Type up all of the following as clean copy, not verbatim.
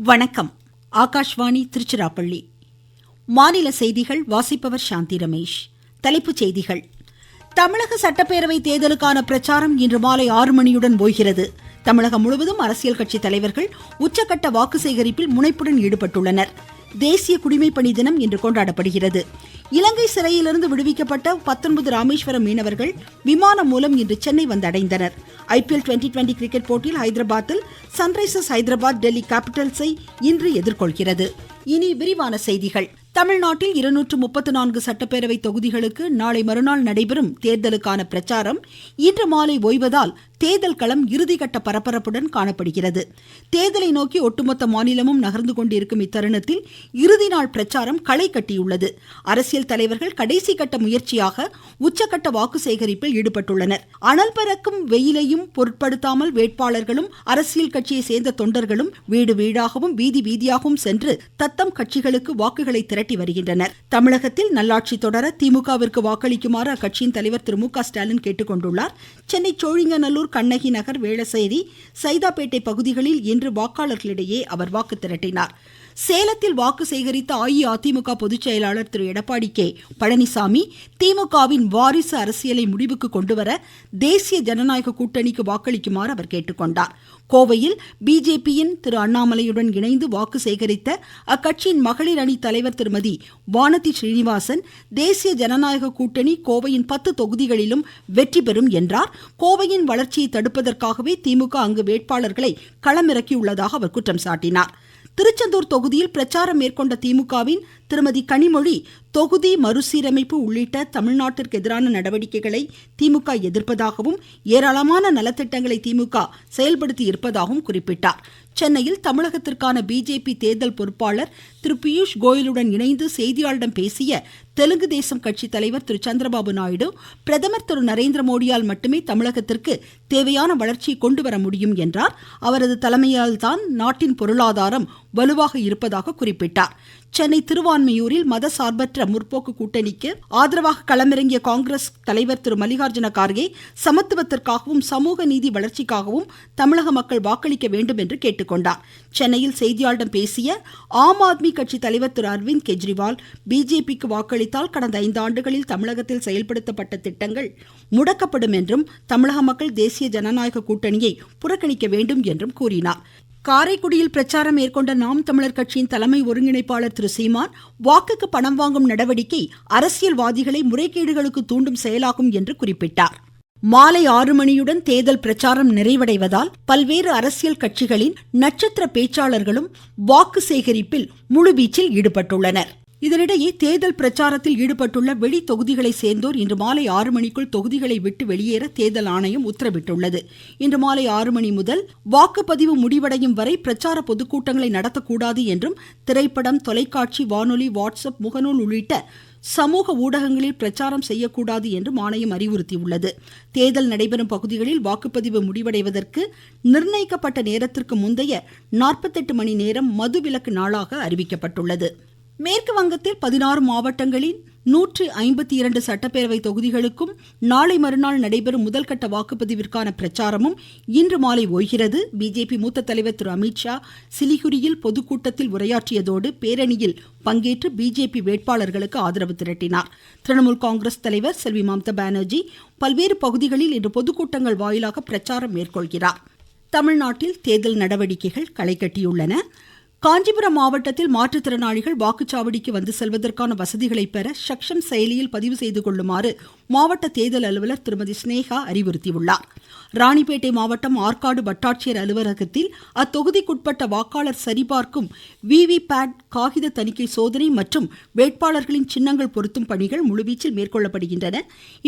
வணக்கம். ஆகாஷ்வாணி திருச்சிராப்பள்ளி. மாநில செய்திகள் வாசிப்பவர் சாந்தி ரமேஷ். தலைப்புச் செய்திகள். தமிழக சட்டப்பேரவை தேர்தலுக்கான பிரச்சாரம் இன்று மாலை 6 மணியுடன் ஓய்கிறது. தமிழகம் முழுவதும் அரசியல் கட்சி தலைவர்கள் உச்சகட்ட வாக்கு சேகரிப்பில் முனைப்புடன் ஈடுபட்டுள்ளனர். தேசிய குடிமைப்பணி தினம் இன்று கொண்டாடப்படுகிறது. இலங்கை சிறையிலிருந்து விடுவிக்கப்பட்ட 19 ராமேஸ்வரம் மீனவர்கள் விமானம் மூலம் இன்று சென்னை வந்தடைந்தனர். IPL 2020 கிரிக்கெட் போட்டியில் ஹைதராபாத்தில் சன்ரைசர்ஸ் ஹைதராபாத் டெல்லி கேபிட்டல்ஸை இன்று எதிர்கொள்கிறது. இனி விரிவான செய்திகள். தமிழ்நாட்டில் 234 சட்டப்பேரவை தொகுதிகளுக்கு நாளை மறுநாள் நடைபெறும் தேர்தலுக்கான பிரச்சாரம் இன்று மாலை ஓய்வதால் தேர்தல் களம் இறுதிக்கட்ட பரபரப்புடன் காணப்படுகிறது. தேர்தலை நோக்கி ஒட்டுமொத்த மாநிலமும் நகர்ந்து கொண்டிருக்கும் இத்தருணத்தில் இறுதி நாள் பிரச்சாரம் களை கட்டியுள்ளது. அரசியல் தலைவர்கள் கடைசி கட்ட முயற்சியாக உச்சகட்ட வாக்கு சேகரிப்பில் ஈடுபட்டுள்ளனர். அனல் பறக்கும் வெயிலையும் பொருட்படுத்தாமல் வேட்பாளர்களும் அரசியல் கட்சியை சேர்ந்த தொண்டர்களும் வீடு வீடாகவும் வீதி வீதியாகவும் சென்று தத்தம் கட்சிகளுக்கு வாக்குகளை திரட்டி வருகின்றனர். தமிழகத்தில் நல்லாட்சி தொடர திமுகவிற்கு வாக்களிக்குமாறு அக்கட்சியின் தலைவர் திரு மு க ஸ்டாலின் கேட்டுக்கொண்டுள்ளார். சென்னை சோழிங்கநல்லூர், கண்ணகி நகர், வேளச்சேரி, சைதாப்பேட்டை பகுதிகளில் இன்று வாக்காளர்களிடையே அவர் வாக்கு திரட்டினார். சேலத்தில் வாக்கு சேகரித்த அஇஅதிமுக பொதுச் செயலாளர் திரு எடப்பாடி கே பழனிசாமி திமுகவின் வாரிசு அரசியலை முடிவுக்கு கொண்டுவர தேசிய ஜனநாயக கூட்டணிக்கு வாக்களிக்குமாறு அவர் கேட்டுக்கொண்டார். கோவையில் பிஜேபியின் திரு அண்ணாமலையுடன் இணைந்து வாக்கு சேகரித்த அக்கட்சியின் மகளிர் அணி தலைவர் திருமதி வானதி ஸ்ரீனிவாசன் தேசிய ஜனநாயக கூட்டணி கோவையின் 10 தொகுதிகளிலும் வெற்றி பெறும் என்றார். கோவையின் வளர்ச்சியை தடுப்பதற்காகவே திமுக அங்கு வேட்பாளர்களை களமிறக்கியுள்ளதாக அவர் குற்றம் சாட்டினார். திருச்செந்தூர் தொகுதியில் பிரச்சாரம் மேற்கொண்ட திமுகவின் திருமதி கனிமொழி தொகுதி மறுசீரமைப்பு உள்ளிட்ட தமிழ்நாட்டிற்கு எதிரான நடவடிக்கைகளை திமுக எதிர்ப்பதாகவும் ஏராளமான நலத்திட்டங்களை திமுக செயல்படுத்தி இருப்பதாகவும் குறிப்பிட்டார். சென்னையில் தமிழகத்திற்கான பிஜேபி தேர்தல் பொறுப்பாளர் திரு பியூஷ் கோயலுடன் இணைந்து செய்தியாளரிடம் பேசிய தெலுங்கு தேசம் கட்சி தலைவர் திரு சந்திரபாபு நாயுடு, பிரதமர் திரு நரேந்திர மோடியால் மட்டுமே தமிழகத்திற்கு தேவையான வளர்ச்சியை கொண்டு வர முடியும் என்றார். அவரது தலைமையால் தான் நாட்டின் பொருளாதாரம் வலுவாக இருப்பதாக குறிப்பிட்டார். சென்னை திருவான்மியூரில் மதசார்பற்ற முற்போக்கு கூட்டணிக்கு ஆதரவாக களமிறங்கிய காங்கிரஸ் தலைவர் திரு மல்லிகார்ஜுன கார்கே சமத்துவத்திற்காகவும் சமூக நீதி வளர்ச்சிக்காகவும் தமிழக மக்கள் வாக்களிக்க வேண்டும் என்று கேட்டுக்கொண்டார். சென்னையில் செய்தியாளரிடம் பேசிய ஆம் ஆத்மி கட்சி தலைவர் திரு அரவிந்த் கெஜ்ரிவால், பிஜேபிக்கு வாக்களித்தால் கடந்த 5 ஆண்டுகளில் தமிழகத்தில் செயல்படுத்தப்பட்ட திட்டங்கள் முடக்கப்படும் என்றும் தமிழக மக்கள் தேசிய ஜனநாயக கூட்டணியை புறக்கணிக்க வேண்டும் என்றும் கூறினார். காரைக்குடியில் பிரச்சாரம் மேற்கொண்ட நாம் தமிழர் கட்சியின் தலைமை ஒருங்கிணைப்பாளர் திரு சீமான், வாக்குக்கு பணம் வாங்கும் நடவடிக்கை அரசியல்வாதிகளை முறைகேடுகளுக்கு தூண்டும் செயலாகும் என்று குறிப்பிட்டார். மாலை 6 மணியுடன் தேர்தல் பிரச்சாரம் நிறைவடைவதால் பல்வேறு அரசியல் கட்சிகளின் நட்சத்திர பேச்சாளர்களும் வாக்கு சேகரிப்பில் முழுவீச்சில் ஈடுபட்டுள்ளனர். இதனிடையே தேர்தல் பிரச்சாரத்தில் ஈடுபட்டுள்ள வெளி தொகுதிகளை சேர்ந்தோர் இன்று மாலை 6 மணிக்குள் தொகுதிகளை விட்டு வெளியேற தேர்தல் ஆணையம் உத்தரவிட்டுள்ளது. இன்று மாலை 6 மணி முதல் வாக்குப்பதிவு முடிவடையும் வரை பிரச்சார பொதுக்கூட்டங்களை நடத்தக்கூடாது என்றும் திரைப்படம், தொலைக்காட்சி, வானொலி, வாட்ஸ்அப், முகநூல் உள்ளிட்ட சமூக ஊடகங்களில் பிரச்சாரம் செய்யக்கூடாது என்றும் ஆணையம் அறிவுறுத்தியுள்ளது. தேர்தல் நடைபெறும் பகுதிகளில் வாக்குப்பதிவு முடிவடைவதற்கு நிர்ணயிக்கப்பட்ட நேரத்திற்கு முந்தைய 48 மணி நேரம் மதுவிலக்கு நாளாக அறிவிக்கப்பட்டுள்ளது. மேற்கு வங்கத்தில் 16 மாவட்டங்களின் 152 சட்டப்பேரவை தொகுதிகளுக்கும் நாளை மறுநாள் நடைபெறும் முதல்கட்ட வாக்குப்பதிவிற்கான பிரச்சாரமும் இன்று மாலை ஓய்கிறது. பிஜேபி மூத்த தலைவர் திரு அமித்ஷா சிலிகுரியில் பொதுக்கூட்டத்தில் உரையாற்றியதோடு பேரணியில் பங்கேற்று பிஜேபி வேட்பாளர்களுக்கு ஆதரவு திரட்டினார். திரிணாமுல் காங்கிரஸ் தலைவர் செல்வி மம்தா பானர்ஜி பல்வேறு பகுதிகளில் இன்று பொதுக்கூட்டங்கள் வாயிலாக பிரச்சாரம் மேற்கொள்கிறார். தமிழ்நாட்டில் தேர்தல் நடவடிக்கைகள் களை கட்டியுள்ளன. காஞ்சிபுரம் மாவட்டத்தில் மாற்றுத்திறனாளிகள் வாக்குச்சாவடிக்கு வந்து செல்வதற்கான வசதிகளை பெற சக்ஷம் செயலியில் பதிவு செய்து கொள்ளுமாறு மாவட்ட தேர்தல் அலுவலர் திருமதி ஸ்னேகா அறிவுறுத்தியுள்ளார். ராணிப்பேட்டை மாவட்டம் ஆற்காடு வட்டாட்சியர் அலுவலகத்தில் அத்தொகுதிக்குட்பட்ட வாக்காளர் சரிபார்க்கும் விவிபேட் காகித தணிக்கை சோதனை மற்றும் வேட்பாளர்களின் சின்னங்கள் பொருத்தும் பணிகள் முழுவீச்சில் மேற்கொள்ளப்படுகின்றன.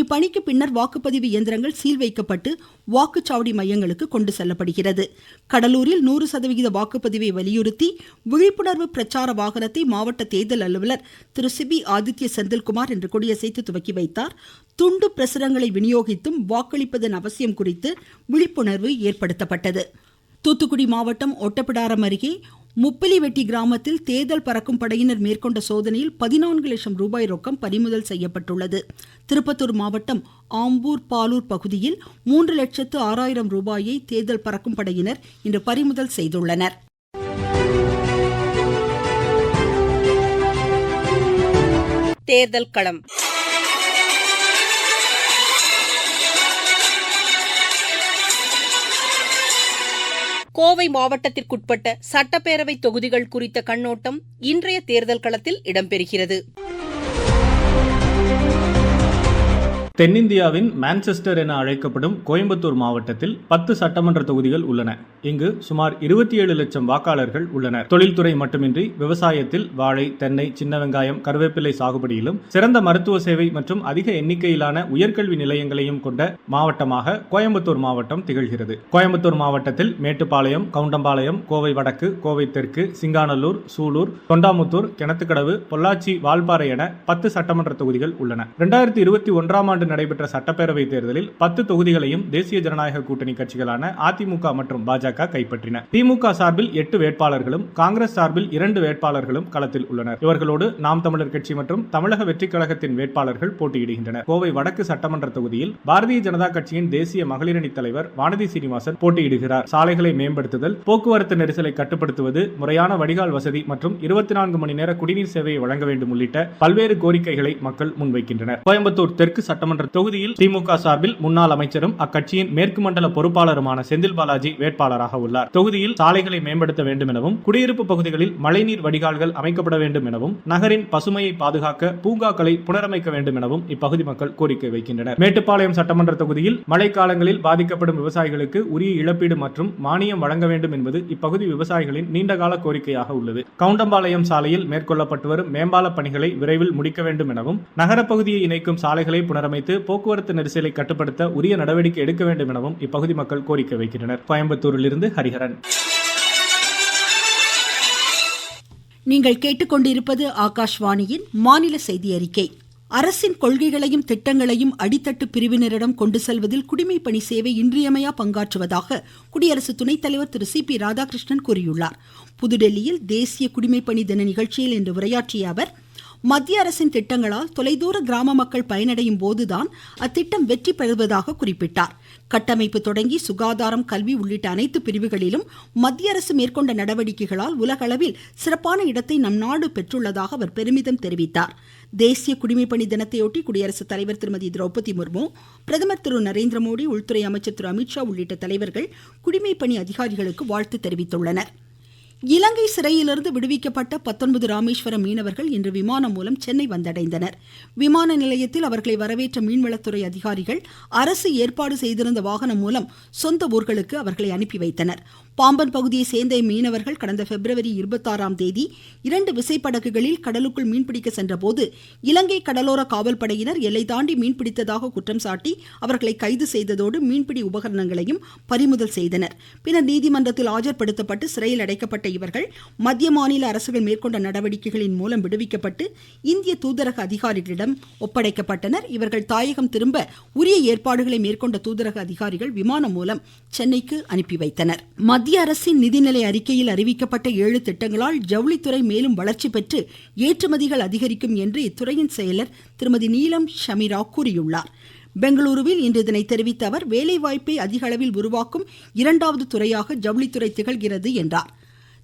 இப்பணிக்கு பின்னர் வாக்குப்பதிவு இயந்திரங்கள் சீல் வைக்கப்பட்டு வாக்குச்சாவடி மையங்களுக்கு கொண்டு செல்லப்படுகிறது. கடலூரில் 100% வாக்குப்பதிவை வலியுறுத்தி விழிப்புணர்வு பிரச்சார வாகனத்தை மாவட்ட தேர்தல் அலுவலர் திரு சிபி ஆதித்ய செந்தில்குமார் இன்று கொடியசைத்து துவக்கி வைத்தார். துண்டு பிரசுரங்களை விநியோகித்தும் வாக்களிப்பதன் அவசியம் குறித்து விழிப்புணர்வு ஏற்படுத்தப்பட்டது. தூத்துக்குடி மாவட்டம் ஒட்டப்பிடாரம் அருகே முப்பிலிவெட்டி கிராமத்தில் தேர்தல் பறக்கும் படையினர் மேற்கொண்ட சோதனையில் 14 லட்சம் ரூபாய் ரொக்கம் பறிமுதல் செய்யப்பட்டுள்ளது. திருப்பத்தூர் மாவட்டம் ஆம்பூர் பாலூர் பகுதியில் 3,06,000 ரூபாயை தேர்தல் பறக்கும் படையினர் இன்று பறிமுதல் செய்துள்ளனர். தேர்தல் களம். கோவை மாவட்டத்திற்குட்பட்ட சட்டப்பேரவை தொகுதிகள் குறித்த கண்ணோட்டம் இன்றைய தேர்தல் களத்தில் இடம்பெறுகிறது. தென்னிந்தியாவின் மான்செஸ்டர் என அழைக்கப்படும் கோயம்புத்தூர் மாவட்டத்தில் 10 சட்டமன்ற தொகுதிகள் உள்ளன. இங்கு சுமார் 27 லட்சம் வாக்காளர்கள் உள்ளனர். தொழில்துறை மட்டுமின்றி விவசாயத்தில் வாழை, தென்னை, சின்ன வெங்காயம், கருவேப்பிலை சாகுபடியிலும் சிறந்த மருத்துவ சேவை மற்றும் அதிக எண்ணிக்கையிலான உயர்கல்வி நிலையங்களையும் கொண்ட மாவட்டமாக கோயம்புத்தூர் மாவட்டம் திகழ்கிறது. கோயம்புத்தூர் மாவட்டத்தில் மேட்டுப்பாளையம், கவுண்டம்பாளையம், கோவை வடக்கு, கோவை தெற்கு, சிங்காநல்லூர், சூலூர், தொண்டாமுத்தூர், கிணத்துக்கடவு, பொள்ளாச்சி, வால்பாறை என 10 சட்டமன்ற தொகுதிகள் உள்ளன. 2021ஆம் ஆண்டு நடைபெற்ற சட்டப்பேரவை தேர்தலில் 10 தொகுதிகளையும் தேசிய ஜனநாயக கூட்டணி கட்சிகளான அதிமுக மற்றும் பாஜக கைப்பற்றின. திமுக சார்பில் 8 வேட்பாளர்களும், காங்கிரஸ் சார்பில் 2 வேட்பாளர்களும் களத்தில் உள்ளனர். இவர்களோடு நாம் தமிழர் கட்சி மற்றும் தமிழக வெற்றிக் கழகத்தின் வேட்பாளர்கள் போட்டியிடுகின்றனர். கோவை வடக்கு சட்டமன்ற தொகுதியில் பாரதிய ஜனதா கட்சியின் தேசிய மகளிரணி தலைவர் வானதி சீனிவாசன் போட்டியிடுகிறார். சாலைகளை மேம்படுத்துதல், போக்குவரத்து நெரிசலை கட்டுப்படுத்துவது, முறையான வடிகால் வசதி மற்றும் 24 மணி நேர குடிநீர் சேவையை வழங்க வேண்டும் உள்ளிட்ட பல்வேறு கோரிக்கைகளை மக்கள் முன்வைக்கின்றனர். கோயம்புத்தூர் தெற்கு சட்டமன்ற தொகுதியில் திமுக சார்பில் முன்னாள் அமைச்சரும் அக்கட்சியின் மேற்கு மண்டல பொறுப்பாளருமான செந்தில் பாலாஜி வேட்பாளராக உள்ளார். தொகுதியில் சாலைகளை மேம்படுத்த வேண்டும் எனவும், குடியிருப்பு பகுதிகளில் மழைநீர் வடிகால்கள் அமைக்கப்பட வேண்டும் எனவும், நகரின் பசுமையை பாதுகாக்க பூங்காக்களை புனரமைக்க வேண்டும் எனவும் இப்பகுதி மக்கள் கோரிக்கை வைக்கின்றனர். மேட்டுப்பாளையம் சட்டமன்ற தொகுதியில் மழைக்காலங்களில் பாதிக்கப்படும் விவசாயிகளுக்கு உரிய இழப்பீடு மற்றும் மானியம் வழங்க வேண்டும் என்பது இப்பகுதி விவசாயிகளின் நீண்டகால கோரிக்கையாக உள்ளது. கவுண்டம்பாளையம் சாலையில் மேற்கொள்ளப்பட்டு வரும் மேம்பால பணிகளை விரைவில் முடிக்க வேண்டும் எனவும், நகரப்பகுதியை இணைக்கும் சாலைகளை புனரமைத்து போக்குவரத்து நெரிசலை கட்டுப்படுத்த உரிய நடவடிக்கை எடுக்க வேண்டும் எனவும் இப்பகுதி மக்கள் கோரிக்கை வைக்கின்றனர். கோயம்புத்தூரிலிருந்து ஹரிஹரன். நீங்கள் கேட்டுக்கொண்டிருப்பது ஆகாஷ்வாணியின் மாநில செய்தி அறிக்கை. அரசின் கொள்கைகளையும் திட்டங்களையும் அடித்தட்டு பிரிவினரிடம் கொண்டு செல்வதில் குடிமைப் பணி சேவை இன்றியமையா பங்காற்றுவதாக குடியரசு துணைத் தலைவர் திரு சி பி ராதாகிருஷ்ணன் கூறியுள்ளார். புதுடெல்லியில் தேசிய குடிமைப் பணி தின நிகழ்ச்சியில் இன்று உரையாற்றிய அவர், மத்திய அரசின் திட்டங்களால் தொலைதூர கிராம மக்கள் பயனடையும் போதுதான் அத்திட்டம் வெற்றி பெறுவதாக குறிப்பிட்டார். கட்டமைப்பு தொடங்கி சுகாதாரம், கல்வி உள்ளிட்ட அனைத்து பிரிவுகளிலும் மத்திய அரசு மேற்கொண்ட நடவடிக்கைகளால் உலகளவில் சிறப்பான இடத்தை நம் நாடு பெற்றுள்ளதாக அவர் பெருமிதம் தெரிவித்தார். தேசிய குடிமைப் பணி தினத்தையொட்டி குடியரசுத் தலைவர் திருமதி திரௌபதி முர்மு, பிரதமர் திரு நரேந்திர மோடி, உள்துறை அமைச்சர் திரு அமித்ஷா உள்ளிட்ட தலைவர்கள் குடிமைப் பணி அதிகாரிகளுக்கு வாழ்த்து தெரிவித்துள்ளனர். இலங்கை சிறையிலிருந்து விடுவிக்கப்பட்ட 19 ராமேஸ்வரம் மீனவர்கள் இன்று விமானம் மூலம் சென்னை வந்தடைந்தனர். விமான நிலையத்தில் அவர்களை வரவேற்ற மீன்வளத்துறை அதிகாரிகள் அரசு ஏற்பாடு செய்திருந்த வாகனம் மூலம் சொந்த ஊர்களுக்கு அவர்களை அனுப்பி வைத்தனர். பாம்பன் பகுதியை சேர்ந்த மீனவர்கள் கடந்த பிப்ரவரி 26ஆம் தேதி 2 விசைப்படகுகளில் கடலுக்குள் மீன்பிடிக்க சென்றபோது இலங்கை கடலோர காவல்படையினர் எல்லை தாண்டி மீன்பிடித்ததாக குற்றம் சாட்டி அவர்களை கைது செய்ததோடு மீன்பிடி உபகரணங்களையும் பறிமுதல் செய்தனர். பின்னர் நீதிமன்றத்தில் ஆஜர்படுத்தப்பட்டு சிறையில் அடைக்கப்பட்ட இவர்கள் மத்திய மாநில அரசுகள் மேற்கொண்ட நடவடிக்கைகளின் மூலம் விடுவிக்கப்பட்டு இந்திய தூதரக அதிகாரிகளிடம் ஒப்படைக்கப்பட்டனர். இவர்கள் தாயகம் திரும்ப உரிய ஏற்பாடுகளை மேற்கொண்ட தூதரக அதிகாரிகள் விமானம் மூலம் சென்னைக்கு அனுப்பி வைத்தனர். மத்திய அரசின் நிதிநிலை அறிக்கையில் அறிவிக்கப்பட்ட 7 திட்டங்களால் ஜவுளித்துறை மேலும் வளர்ச்சி பெற்று ஏற்றுமதிகள் அதிகரிக்கும் என்று இத்துறையின் செயலர் திருமதி நீலம் ஷமிரா கூறியுள்ளார். பெங்களூருவில் இன்று இதனை தெரிவித்த அவர், வேலைவாய்ப்பை அதிக அளவில் உருவாக்கும் 2வது துறையாக ஜவுளித்துறை திகழ்கிறது என்றார்.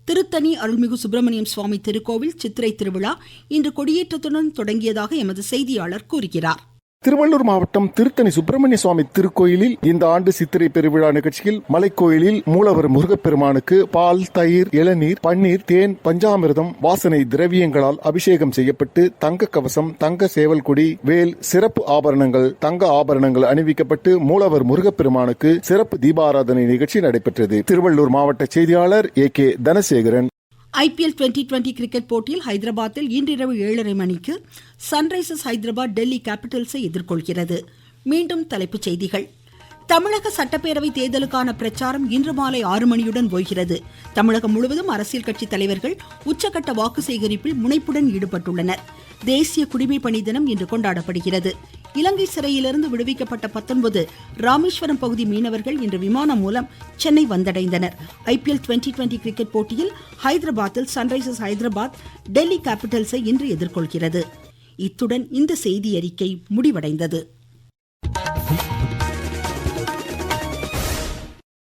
திருத்தணி அருள்மிகு சுப்பிரமணியம் சுவாமி திருக்கோவில் சித்திரை திருவிழா இன்று கொடியேற்றத்துடன் தொடங்கியதாக எமது செய்தியாளர் கூறுகிறார். திருவள்ளூர் மாவட்டம் திருத்தணி சுப்பிரமணிய சுவாமி திருக்கோயிலில் இந்த ஆண்டு சித்திரை பெருவிழா நிகழ்ச்சியில் மலைக்கோயிலில் மூலவர் முருகப்பெருமானுக்கு பால், தயிர், இளநீர், பன்னீர், தேன், பஞ்சாமிர்தம், வாசனை திரவியங்களால் அபிஷேகம் செய்யப்பட்டு தங்க கவசம், தங்க சேவல் கொடி, வேல், சிறப்பு ஆபரணங்கள், தங்க ஆபரணங்கள் அணிவிக்கப்பட்டு மூலவர் முருகப்பெருமானுக்கு சிறப்பு தீபாராதனை நிகழ்ச்சி நடைபெற்றது. திருவள்ளூர் மாவட்ட செய்தியாளர் ஏ.கே. தனசேகரன். IPL 2020 கிரிக்கெட் போட்டியில் ஹைதராபாத்தில் இன்றிரவு 7:30 மணிக்கு சன்ரைசர்ஸ் ஹைதராபாத் டெல்லி கேபிட்டல்ஸை எதிர்கொள்கிறது. மீண்டும் தலைப்புச் செய்திகள். தமிழக சட்டப்பேரவை தேர்தலுக்கான பிரச்சாரம் இன்று மாலை 6 மணியுடன் ஓய்கிறது. தமிழகம் முழுவதும் அரசியல் கட்சி தலைவர்கள் உச்சகட்ட வாக்கு சேகரிப்பில் முனைப்புடன் ஈடுபட்டுள்ளனர். தேசிய குடிமைப் பணி தினம் இன்று கொண்டாடப்படுகிறது. இலங்கை சிறையிலிருந்து விடுவிக்கப்பட்ட 19 ராமேஸ்வரம் பகுதி மீனவர்கள் இன்று விமானம் மூலம் சென்னை வந்தடைந்தனர். IPL 2020 கிரிக்கெட் போட்டியில் ஹைதராபாத்தில் சன்ரைசர்ஸ் ஹைதராபாத் டெல்லி கேபிட்டல்ஸை இன்று எதிர்கொள்கிறது. இத்துடன் இந்த செய்தி அறிக்கை முடிவடைந்தது.